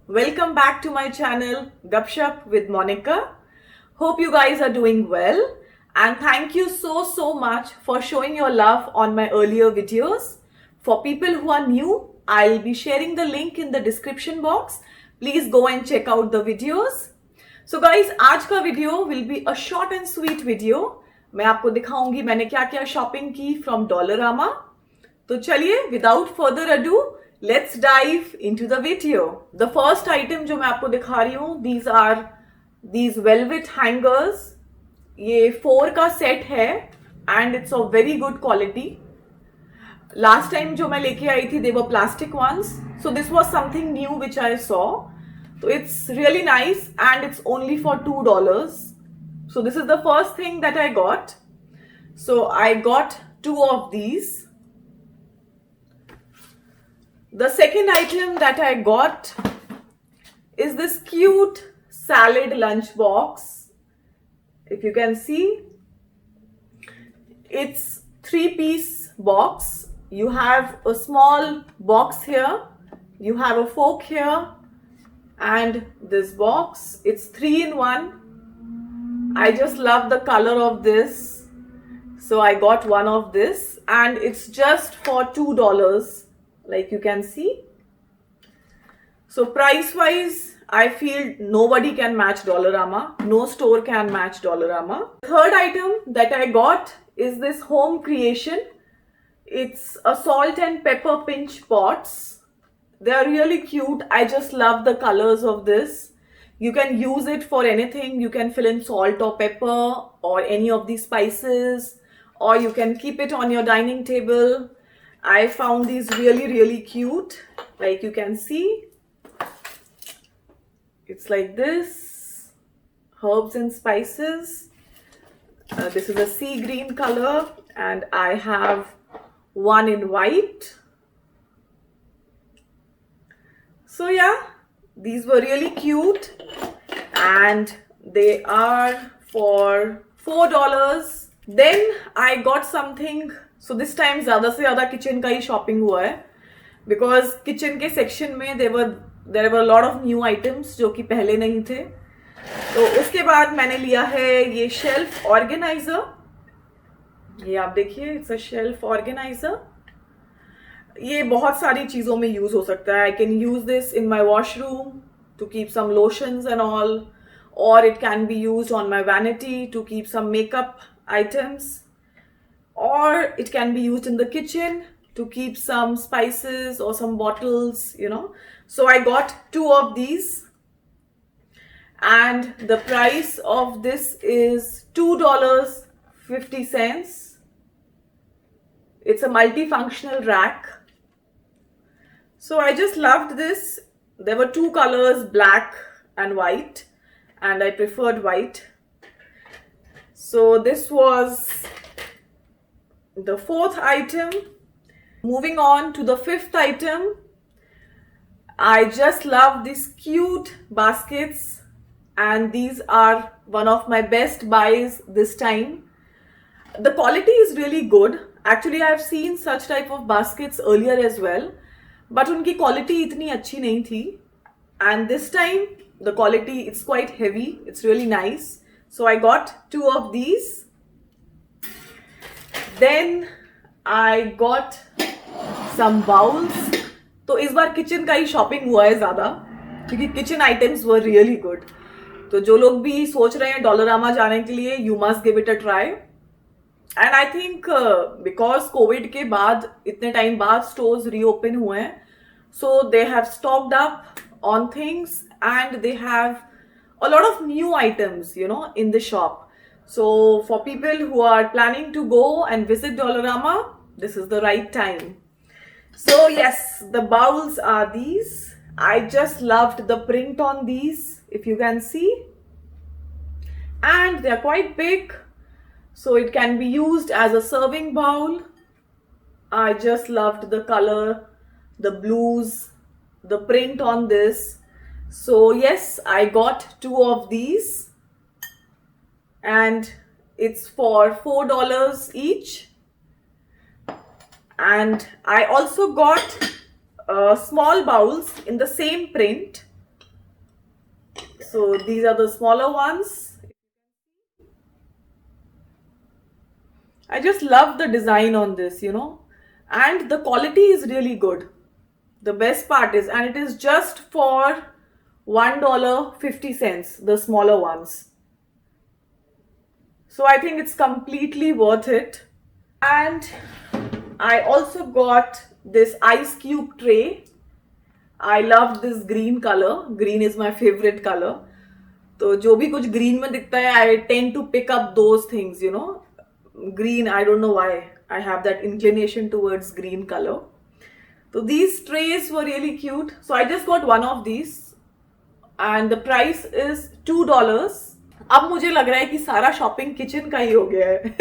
Welcome back to my channel Gupshup with Monica. Hope you guys are doing well and thank you so much for showing your love on my earlier videos. For people who are new, I'll be sharing the link in the description box. Please go and check out the videos. So guys, आज का video will be a short and sweet video. मैं आपको दिखाऊंगी मैंने क्या क्या shopping की from Dollarama. तो चलिए without further ado, let's dive into the video. The first item जो मैं आपको दिखा रही हूँ, these are these velvet hangers. ये 4 का सेट है and it's of very good quality. Last time जो मैं लेके आई थी, they were plastic ones. So this was something new which I saw. So it's really nice and it's only for $2. So this is the first thing that I got. So I got 2 of these. The second item that I got is this cute salad lunch box. If you can see, it's 3-piece box. You have a small box here, you have a fork here, and this box. It's 3-in-1. I just love the color of this, so I got one of this, and it's just for $2. Like you can see. So price wise, I feel nobody can match Dollarama. No store can match Dollarama. Third item that I got is this home creation. It's a salt and pepper pinch pots. They are really cute. I just love the colors of this. You can use it for anything. You can fill in salt or pepper or any of these spices, or you can keep it on your dining table. I found these really cute. Like you can see, it's like this, herbs and spices. This is a sea green color and I have one in white. So yeah, these were really cute and they are for $4. Then I got something. So this time ज़्यादा से ज़्यादा kitchen का ही shopping हुआ है, because kitchen के section में there were lot of new items जो कि पहले नहीं थे. तो उसके बाद मैंने लिया है ये शेल्फ ऑर्गेनाइजर. ये आप देखिए, इट्स अ शेल्फ ऑर्गेनाइजर. ये बहुत सारी चीज़ों में यूज़ हो सकता है. I can use this in my washroom to keep some lotions and all, और it can be use on my vanity to keep some makeup items, or it can be used in the kitchen to keep some spices or some bottles, you know. So I got 2 of these and the price of this is $2.50. It's a multifunctional rack. So I just loved this. There were 2 colors, black and white, and I preferred white. So this was the 4th item. Moving on to the 5th item. I just love these cute baskets and these are one of my best buys this time. The quality is really good. Actually I have seen such type of baskets earlier as well, but उनकी quality इतनी अच्छी नहीं थी, and this time the quality, it's quite heavy, it's really nice. So I got 2 of these. Then I got some bowls. तो इस बार kitchen का ही shopping हुआ है ज़्यादा, क्योंकि kitchen items were really good. तो जो लोग भी सोच रहे हैं डॉलरामा जाने के लिए, you must give it a try. And I think because COVID के बाद इतने टाइम बाद स्टोर्स रीओपन हुए हैं, so they have stocked up on things and they have a lot of new items, you know, in the shop. So for people who are planning to go and visit Dollarama, this is the right time. So yes, the bowls are these. I just loved the print on these, if you can see, and they are quite big, so it can be used as a serving bowl. I just loved the color, the blues, the print on this. So yes, I got 2 of these and it's for $4 each. And I also got small bowls in the same print. So these are the smaller ones. I just love the design on this, and the quality is really good. The best part is, and it is just for $1.50, the smaller ones. So I think it's completely worth it. And I also got this ice cube tray. I love this green color. Green is my favorite color. तो जो भी कुछ green में दिखता है, I tend to pick up those things, Green, I don't know why. I have that inclination towards green color. So these trays were really cute. So I just got one of these. And the price is $2. अब मुझे लग रहा है कि सारा shopping kitchen का ही हो गया है.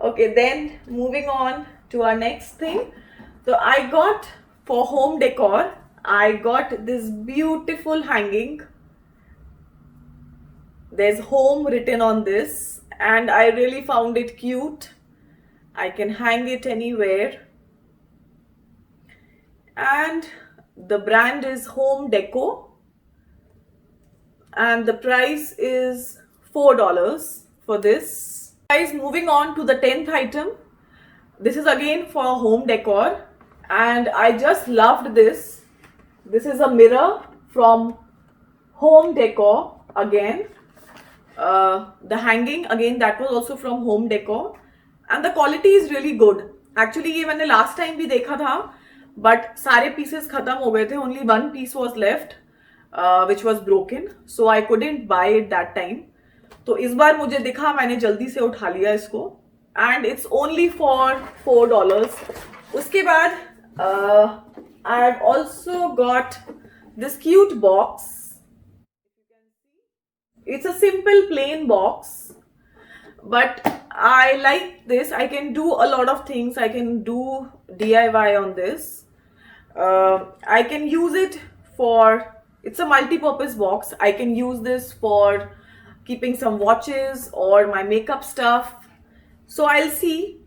Okay, then moving on to our next thing. So I got for home decor, I got this beautiful hanging. There's home written on this and I really found it cute. I can hang it anywhere. And the brand is Home Deco. And the price is $4 for this. Guys, moving on to the 10th item. This is again for home decor and I just loved this. This is a mirror from Home Decor again. The hanging again, that was also from Home Decor and the quality is really good. Actually ये मैंने last time भी देखा था but सारे pieces खत्म हो गए थे. Only one piece was left which was broken, so I couldn't buy it that time. तो इस बार मुझे दिखा, मैंने जल्दी से उठा लिया इसको and it's only for $4. उसके बाद I've also got this cute box. It's a simple plain box, but I like this. I can do a lot of things. I can do DIY on this. I can use it for, it's a multi-purpose box. I can use this for keeping some watches or my makeup stuff. So I'll see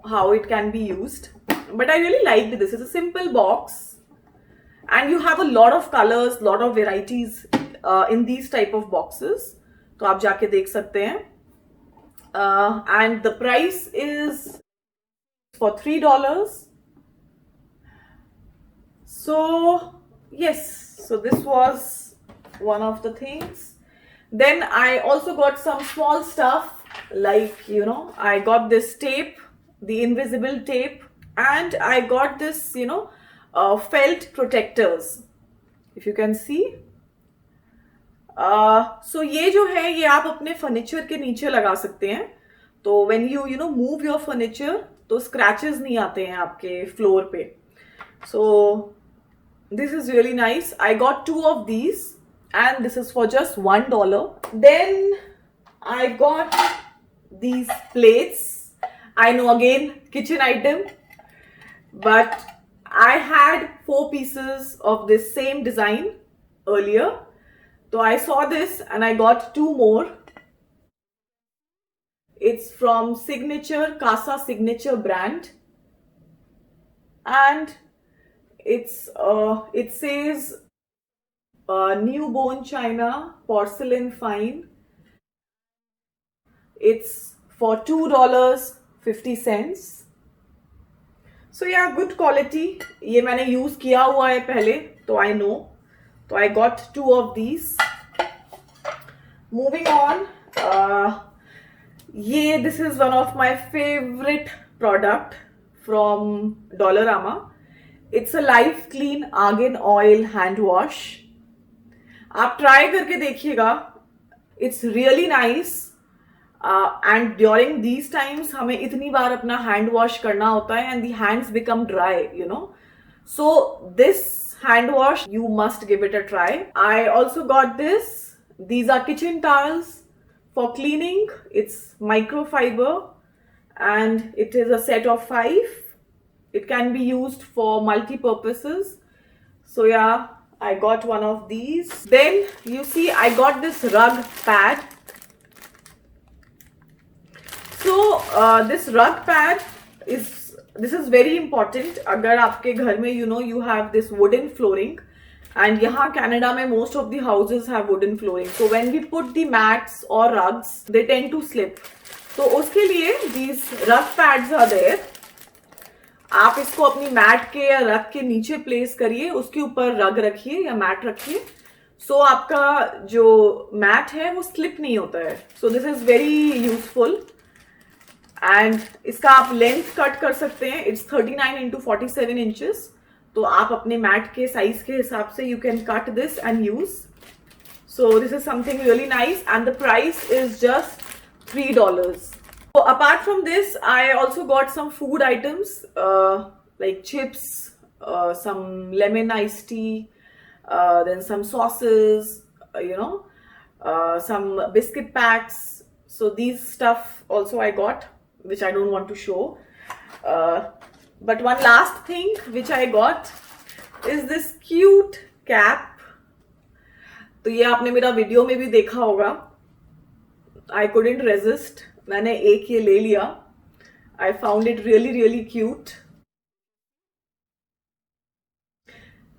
how it can be used. But I really liked this. It's a simple box and you have a lot of colors, lot of varieties in these type of boxes. तो आप जाके देख सकते हैं. And the price is for $3. So yes, so this was one of the things. Then I also got some small stuff like, I got this tape, the invisible tape, and I got this, felt protectors. If you can see. So ये जो है ये आप अपने furniture के नीचे लगा सकते हैं. तो when you move your furniture तो scratches नहीं आते हैं आपके floor पे. So this is really nice. I got 2 of these. And this is for just $1. Then I got these plates. I know again kitchen item, but I had 4 pieces of this same design earlier. So I saw this and I got 2 more. It's from Signature, Casa Signature brand. And it's it says newborn china porcelain fine. It's for $2.50. So yeah, good quality. ये मैंने use किया हुआ है पहले, तो I know. So I got 2 of these. Moving on, this is one of my favorite product from Dollarama. It's a Life Clean Argan Oil hand wash. आप try करके देखिएगा. It's really nice and during these times हमें इतनी बार अपना hand wash करना होता है and the hands become dry, so this hand wash you must give it a try. I also got this. These are kitchen towels for cleaning. It's microfiber and it is a set of 5. It can be used for multi-purposes. So yeah, I got one of these. Then you see I got this rug pad. So this rug pad this is very important. अगर आपके घर में you have this wooden flooring And यहाँ Canada में most of the houses have wooden flooring. So when we put the mats or rugs, they tend to slip. तो उसके लिए these rug pads are there. आप इसको अपनी mat के या रग के नीचे प्लेस करिए, उसके ऊपर रग रखिए या मैट रखिए. सो आपका जो मैट है वो स्लिप नहीं होता है. So this is very useful. And इसका आप लेंथ कट कर सकते हैं. It's 39 into 47 inches. तो आप अपने मैट के साइज के हिसाब से you can cut this and use. So this is something really nice and the price is just $3. So apart from this, I also got some food items like chips, some lemon iced tea, then some sauces, some biscuit packs. So these stuff also I got, which I don't want to show. But one last thing which I got is this cute cap. तो ये आपने मेरा video में भी देखा होगा. I couldn't resist. मैंने एक ये ले लिया. I found it really really cute.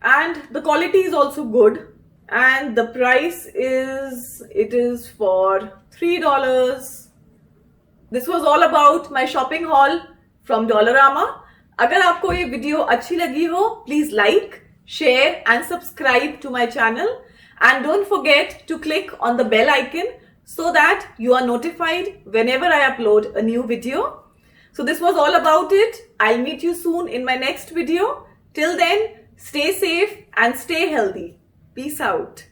And the quality is also good. And the price is for $3. This was all about my shopping haul from Dollarama. अगर आपको ये वीडियो अच्छी लगी हो, please like, share and subscribe to my channel. And don't forget to click on the bell icon so that you are notified whenever I upload a new video. So this was all about it. I'll meet you soon in my next video. Till then, stay safe and stay healthy. Peace out.